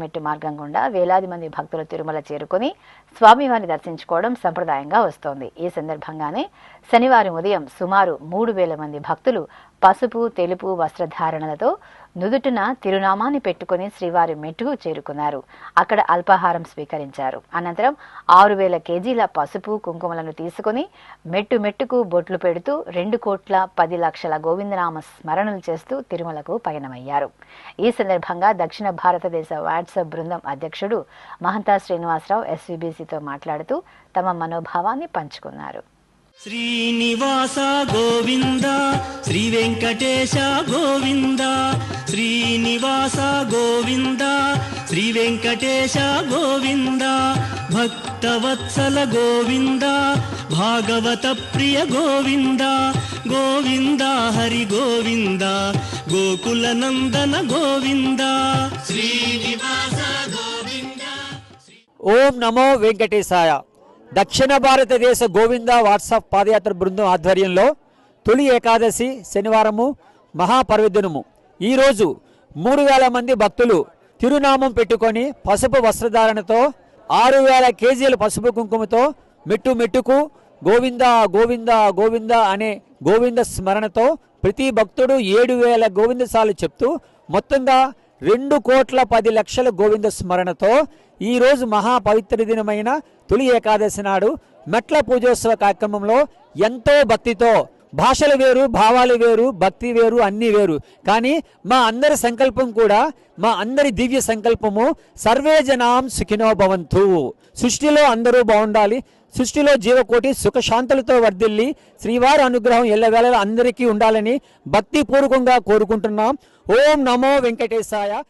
మెట్టు మార్గం గుండా వేలాది మంది భక్తులు తిరుమల చేరుకుని స్వామివారిని దర్శించుకోవడం సంప్రదాయంగా వస్తోంది. ఈ సందర్భంగానే శనివారం ఉదయం సుమారు 3,000 మంది భక్తులు పసుపు తెలుపు వస్త్రధారణలతో నుదుటిన తిరునామాన్ని పెట్టుకుని శ్రీవారి మెట్టుకు చేరుకున్నారు. అక్కడ అల్పాహారం స్వీకరించారు. అనంతరం 6,000 కేజీల పసుపు కుంకుమలను తీసుకుని మెట్టు మెట్టుకు బొట్లు పెడుతూ 2,10,00,000 గోవిందనామ స్మరణలు చేస్తూ తిరుమలకు పయనమయ్యారు. ఈ సందర్భంగా దక్షిణ భారతదేశ వాట్సాప్ బృందం అధ్యక్షుడు మహంతా శ్రీనివాసరావు ఎస్వీబీసీతో మాట్లాడుతూ తమ మనోభావాన్ని పంచుకున్నారు. శ్రీనివాస గోవింద శ్రీ వెంకటేశ గోవింద శ్రీనివాస గోవింద శ్రీ వెంకటేశ గోవింద భక్తవత్సల గోవింద భాగవత ప్రియ గోవింద గోవింద హరి గోవింద గోకుల నందన గోవింద శ్రీనివాస గోవింద. ఓం నమో వెంకటేశాయ. దక్షిణ భారతదేశ గోవింద వాట్సాప్ పాదయాత్ర బృందం ఆధ్వర్యంలో తొలి ఏకాదశి శనివారము మహాపర్వదినము. ఈరోజు 3,000 మంది భక్తులు తిరునామం పెట్టుకొని పసుపు వస్త్రధారణతో 6,000 కేజీల పసుపు కుంకుమతో మెట్టు మెట్టుకు గోవింద గోవింద గోవింద అనే గోవింద స్మరణతో ప్రతి భక్తుడు 7,000 గోవింద సార్లు చెప్తూ మొత్తంగా 2,10,00,000 గోవింద స్మరణతో ఈరోజు మహాపవిత్ర దినమైన తొలి ఏకాదశి నాడు మెట్ల పూజోత్సవ కార్యక్రమంలో ఎంతో భక్తితో, భాషలు వేరు భావాలు వేరు భక్తి వేరు అన్నీ వేరు, కానీ మా అందరి సంకల్పం కూడా, మా అందరి దివ్య సంకల్పము సర్వే జనాం సుఖినో భవంతు. సృష్టిలో అందరూ బాగుండాలి, సృష్టిలో జీవకోటి సుఖశాంతులతో వర్ధిల్లి శ్రీవారి అనుగ్రహం ఎల్లవేళలా అందరికీ ఉండాలని భక్తిపూర్వకంగా కోరుకుంటున్నాం. ఓం నమో వెంకటేశాయ.